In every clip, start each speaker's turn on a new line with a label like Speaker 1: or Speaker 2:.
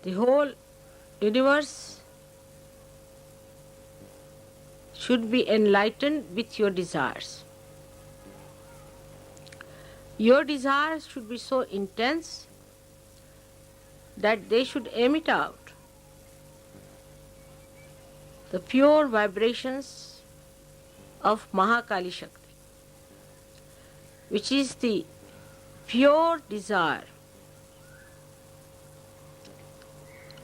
Speaker 1: The whole universe should be enlightened with your desires. Your desires should be so intense that they should emit out the pure vibrations of Mahakali Shakti, which is the pure desire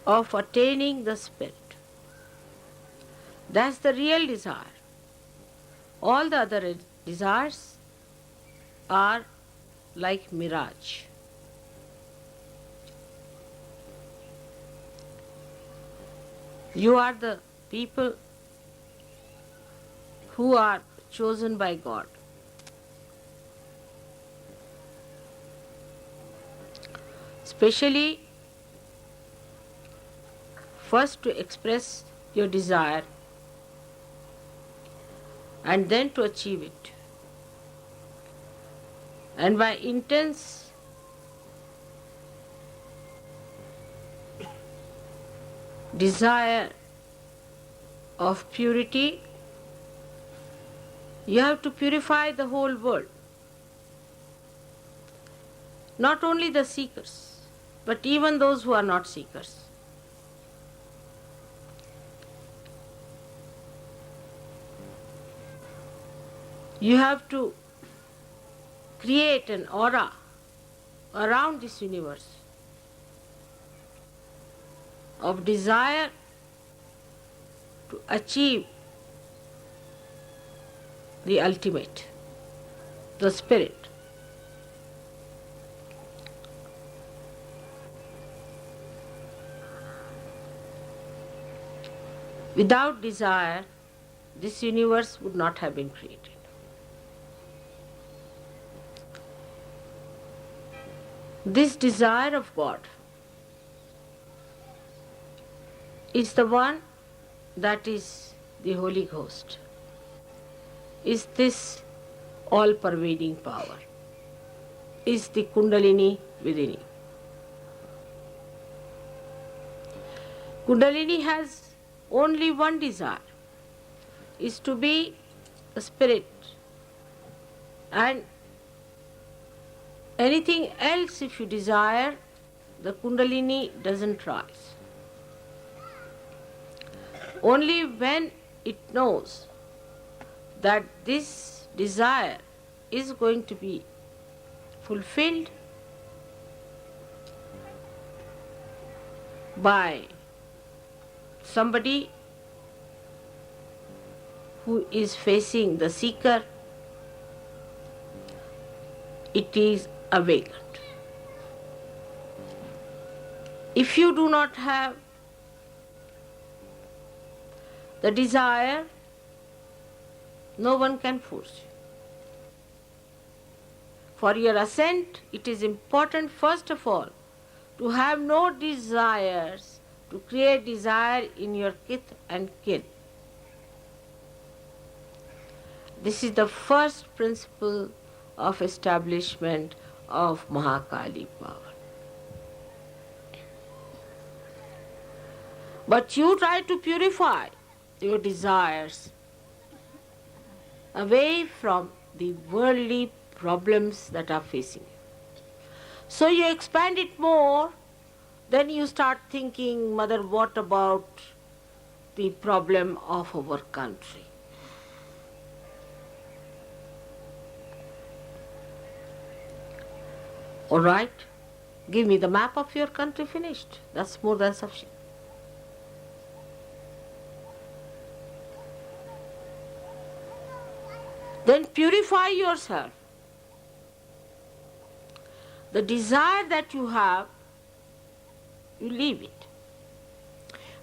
Speaker 1: of attaining the spirit. That's the real desire. All the other desires are like mirage. You are the people who are chosen by God. Especially first to express your desire and then to achieve it. And by intense desire of purity, you have to purify the whole world. Not only the seekers, but even those who are not seekers. You have to create an aura around this universe of desire to achieve the ultimate, the spirit. Without desire, this universe would not have been created. This desire of God is the one that is the Holy Ghost, is this all-pervading power, is the Kundalini within you. Kundalini has only one desire, is to be a spirit, and anything else if you desire, the Kundalini doesn't rise. Only when it knows that this desire is going to be fulfilled by somebody who is facing the seeker, it is awakened. If you do not have the desire, no one can force you. For your ascent, it is important first of all to have no desires, to create desire in your kith and kin. This is the first principle of establishment of Mahakali power. But you try to purify your desires away from the worldly problems that are facing you. So you expand it more, then you start thinking, Mother, what about the problem of our country? All right, give me the map of your country, finished. That's more than sufficient. Then purify yourself. The desire that you have, you leave it.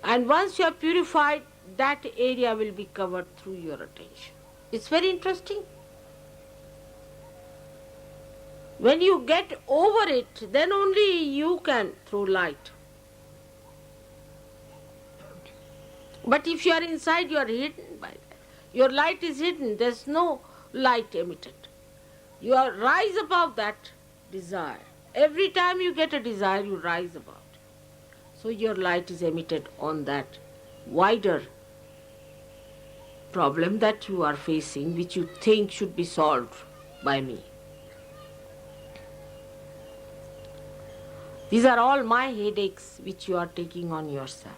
Speaker 1: And once you are purified, that area will be covered through your attention. It's very interesting. When you get over it, then only you can throw light. But if you are inside, you are hidden by that. Your light is hidden, there's no light emitted. You are rise above that desire. Every time you get a desire, you rise above it. So your light is emitted on that wider problem that you are facing, which you think should be solved by me. These are all my headaches which you are taking on yourself.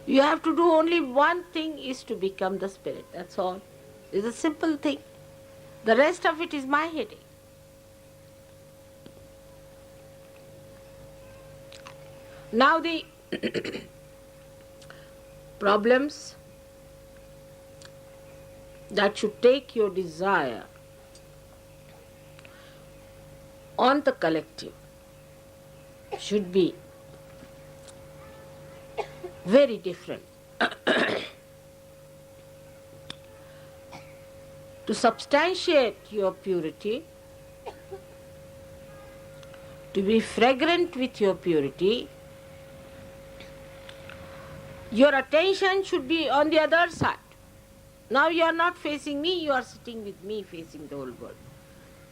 Speaker 1: You have to do only one thing, is to become the spirit. That's all. It's a simple thing. The rest of it is my headache. Now the problems that should take your desire on the collective should be very different. To substantiate your purity, to be fragrant with your purity, your attention should be on the other side. Now you are not facing me, you are sitting with me facing the whole world.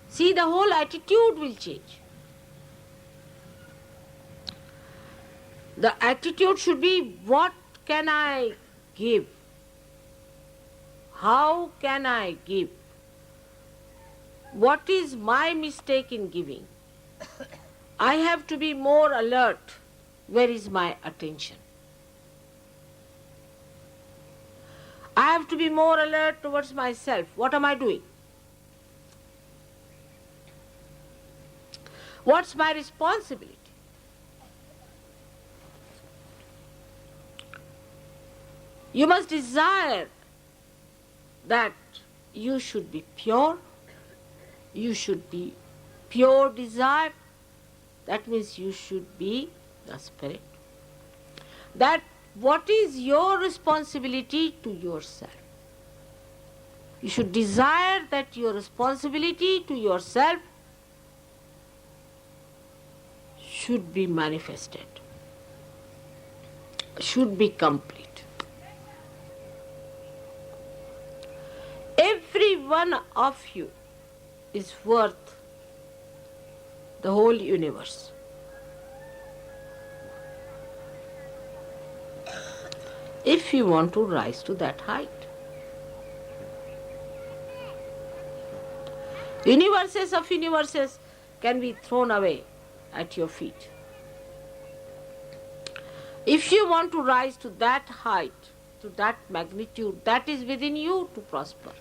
Speaker 1: See, the whole attitude will change. The attitude should be, what can I give? How can I give? What is my mistake in giving? I have to be more alert. Where is my attention? I have to be more alert towards myself. What am I doing? What's my responsibility? You must desire that you should be pure. You should be pure desire. That means you should be the spirit. That what is your responsibility to yourself? You should desire that your responsibility to yourself should be manifested, should be complete. Every one of you is worth the whole universe. If you want to rise to that height. Universes of universes can be thrown away at your feet. If you want to rise to that height, to that magnitude, that is within you to prosper.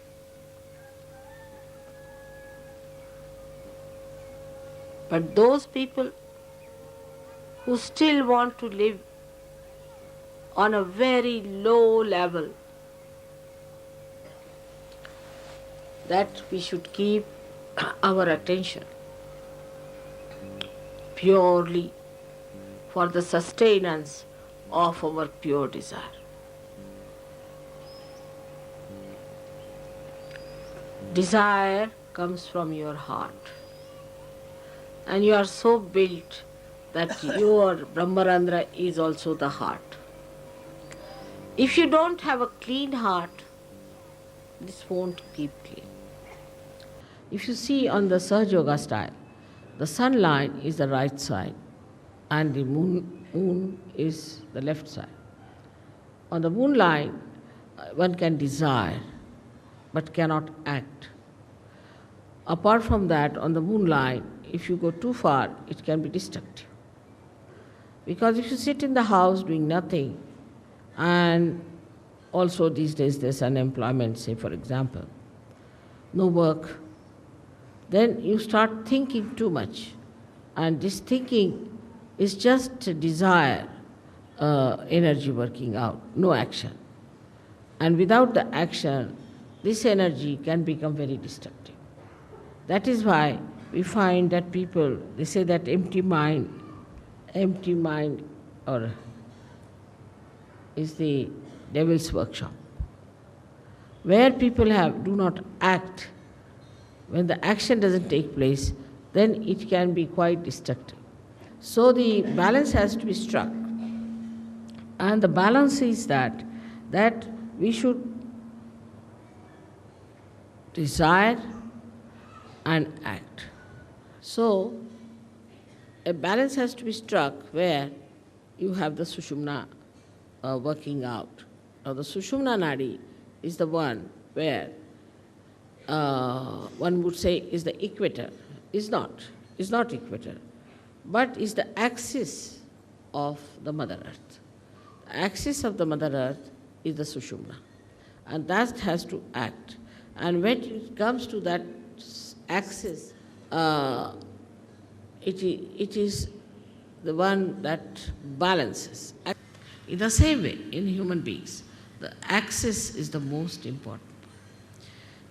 Speaker 1: But those people who still want to live on a very low level, that we should keep our attention purely for the sustenance of our pure desire. Desire comes from your heart. And you are so built that your Brahmarandra is also the heart. If you don't have a clean heart, this won't keep clean. If you see on the Sahaja Yoga style, the sun line is the right side and the moon is the left side. On the moon line, one can desire but cannot act. Apart from that, on the moon line, if you go too far, it can be destructive. Because if you sit in the house doing nothing, and also these days there's unemployment, say for example, no work, then you start thinking too much. And this thinking is just desire, energy working out, no action. And without the action, this energy can become very destructive. That is why we find that people, they say that empty mind or is the devil's workshop. Where people do not act, when the action doesn't take place, then it can be quite destructive. So the balance has to be struck. And the balance is that we should desire and act. So, a balance has to be struck where you have the Sushumna working out. Now the Sushumna Nadi is the one where one would say is the equator. Is not equator, but is the axis of the Mother Earth. The axis of the Mother Earth is the Sushumna, and that has to act. And when it comes to that axis, it is the one that balances. In the same way, in human beings, the axis is the most important.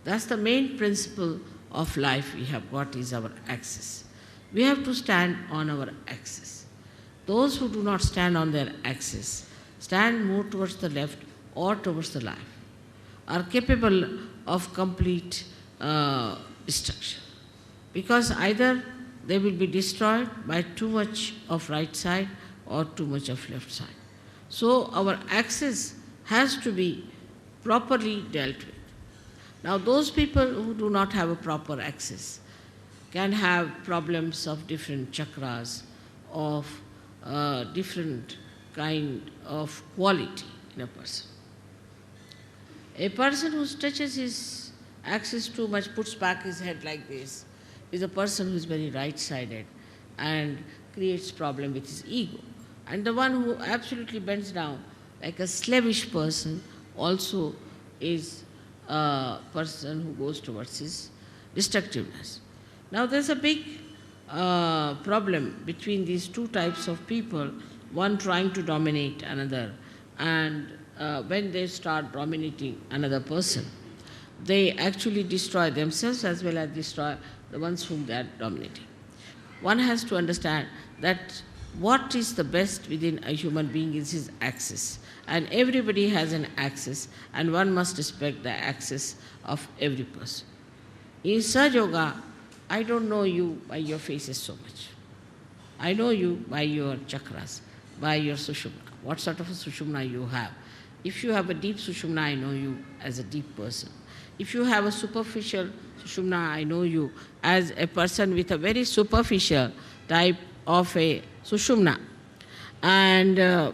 Speaker 1: That's the main principle of life we have got, is our axis. We have to stand on our axis. Those who do not stand on their axis, stand more towards the left or towards the right, are capable of complete destruction. Because either they will be destroyed by too much of right side or too much of left side. So our axis has to be properly dealt with. Now those people who do not have a proper axis can have problems of different chakras, of different kind of quality in a person. A person who stretches his axis too much, puts back his head like this, is a person who is very right-sided and creates problem with his ego. And the one who absolutely bends down, like a slavish person, also is a person who goes towards his destructiveness. Now there's a big problem between these two types of people, one trying to dominate another, and when they start dominating another person, they actually destroy themselves as well as destroy the ones whom they are dominating. One has to understand that what is the best within a human being is his axis. And everybody has an axis, and one must respect the axis of every person. In Sahaja Yoga, I don't know you by your faces so much. I know you by your chakras, by your Sushumna, what sort of a Sushumna you have. If you have a deep Sushumna, I know you as a deep person. If you have a superficial Sushumna, I know you as a person with a very superficial type of a Sushumna. And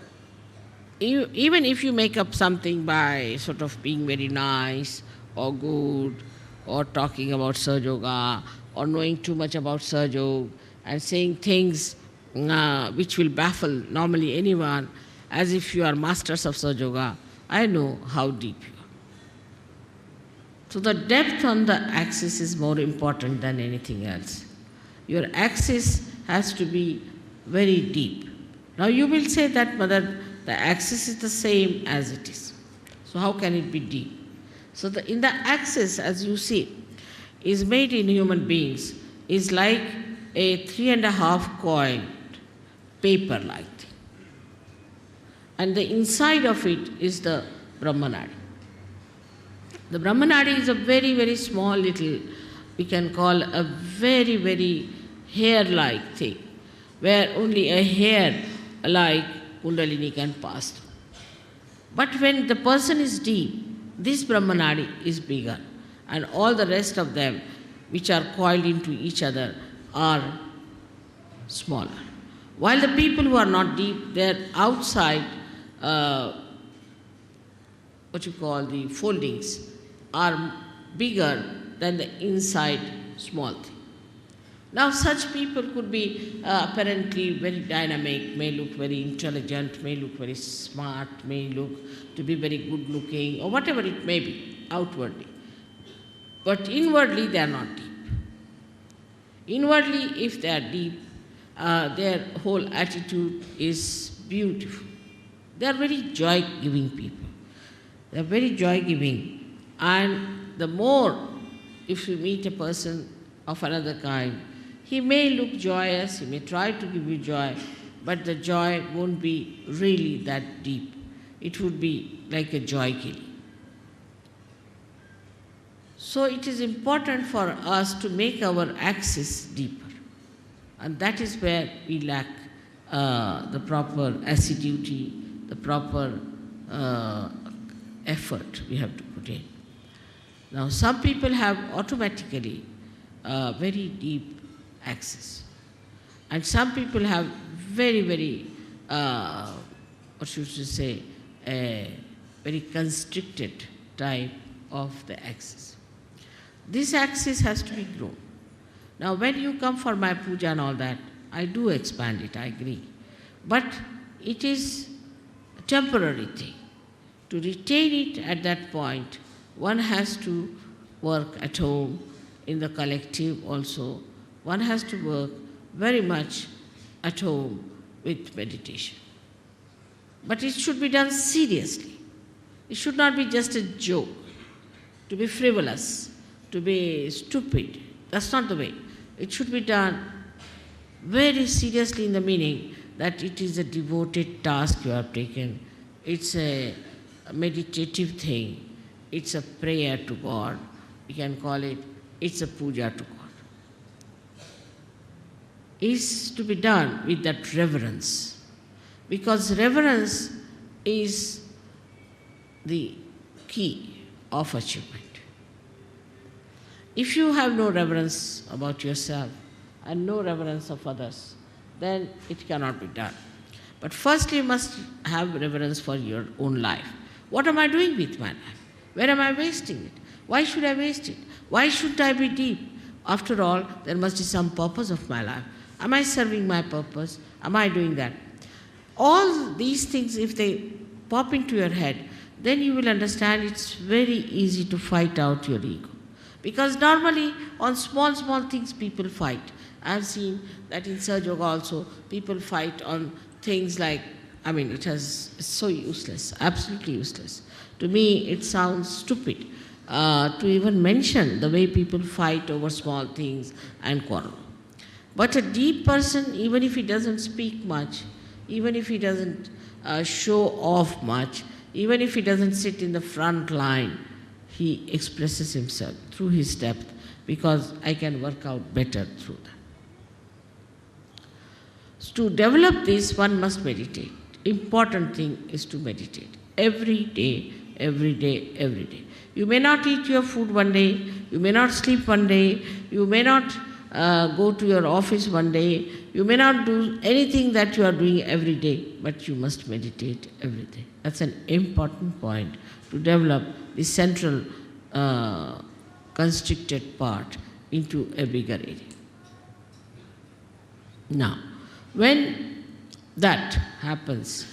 Speaker 1: even if you make up something by sort of being very nice or good or talking about Sahaja Yoga or knowing too much about Sahaja Yoga and saying things which will baffle normally anyone as if you are masters of Sahaja Yoga, I know how deep you are. So the depth on the axis is more important than anything else. Your axis has to be very deep. Now you will say that, Mother, the axis is the same as it is. So how can it be deep? So in the axis, as you see, is made in human beings, is like a 3.5 coiled paper-like thing. And the inside of it is the Brahmanadi. The Brahmanadi is a very, very small little, we can call a very, very hair-like thing, where only a hair like Kundalini can pass through. But when the person is deep, this Brahmanadi is bigger, and all the rest of them, which are coiled into each other, are smaller. While the people who are not deep, their outside, what you call the foldings, are bigger than the inside small thing. Now such people could be apparently very dynamic, may look very intelligent, may look very smart, may look to be very good looking, or whatever it may be outwardly. But inwardly they are not deep. Inwardly, if they are deep, their whole attitude is beautiful. They are very joy-giving people. They are very joy-giving. And the more, if you meet a person of another kind, he may look joyous, he may try to give you joy, but the joy won't be really that deep. It would be like a joy killing. So it is important for us to make our axis deeper. And that is where we lack the proper assiduity, the proper effort we have to put in. Now some people have automatically very deep axis.
Speaker 2: And some people have very, very, what should you say, a very constricted type of the axis. This axis has to be grown. Now when you come for my puja and all that, I do expand it, I agree. But it is a temporary thing. To retain it at that point, one has to work at home, in the collective also. One has to work very much at home with meditation. But it should be done seriously. It should not be just a joke, to be frivolous, to be stupid. That's not the way. It should be done very seriously, in the meaning that it is a devoted task you have taken. It's a meditative thing. It's a prayer to God. We can call it, it's a puja to God. It's to be done with that reverence. Because reverence is the key of achievement. If you have no reverence about yourself and no reverence of others, then it cannot be done. But first you must have reverence for your own life. What am I doing with my life? Where am I wasting it? Why should I waste it? Why should I be deep? After all, there must be some purpose of my life. Am I serving my purpose? Am I doing that? All these things, if they pop into your head, then you will understand it's very easy to fight out your ego. Because normally on small, small things people fight. I have seen that in Sahaja Yoga also, people fight on things like, it's so useless, absolutely useless. To me, it sounds stupid to even mention the way people fight over small things and quarrel. But a deep person, even if he doesn't speak much, even if he doesn't show off much, even if he doesn't sit in the front line, he expresses himself through his depth, because I can work out better through that. So to develop this, one must meditate. Important thing is to meditate. Every day, every day, every day. You may not eat your food one day, you may not sleep one day, you may not go to your office one day, you may not do anything that you are doing every day, but you must meditate every day. That's an important point to develop the central constricted part into a bigger area. Now, when that happens,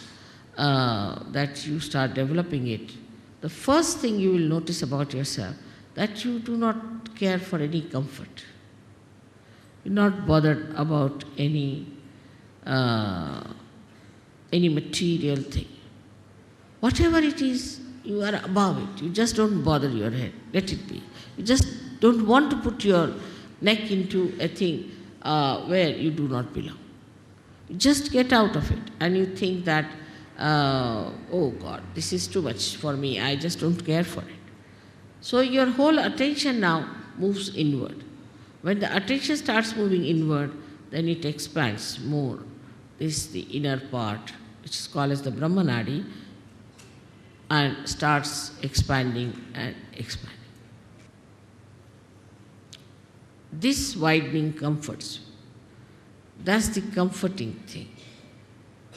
Speaker 2: that you start developing it, the first thing you will notice about yourself, that you do not care for any comfort. You're not bothered about any material thing. Whatever it is, you are above it. You just don't bother your head. Let it be. You just don't want to put your neck into a thing where you do not belong. You just get out of it and you think that, oh God, this is too much for me. I just don't care for it. So your whole attention now moves inward. When the attention starts moving inward, then it expands more. This is the inner part, which is called as the Brahmanadi, and starts expanding and expanding. This widening comforts you. That's the comforting thing.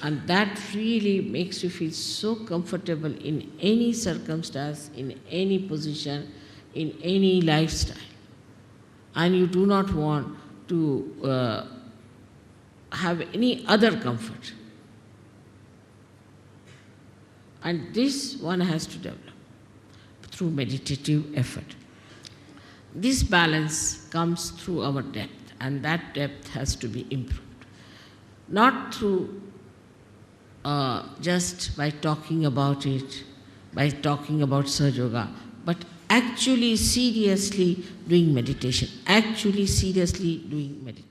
Speaker 2: And that really makes you feel so comfortable in any circumstance, in any position, in any lifestyle. And you do not want to have any other comfort. And this one has to develop through meditative effort. This balance comes through our depth, and that depth has to be improved. Not through just by talking about it, by talking about Sahaja Yoga, but actually seriously doing meditation. Actually seriously doing meditation.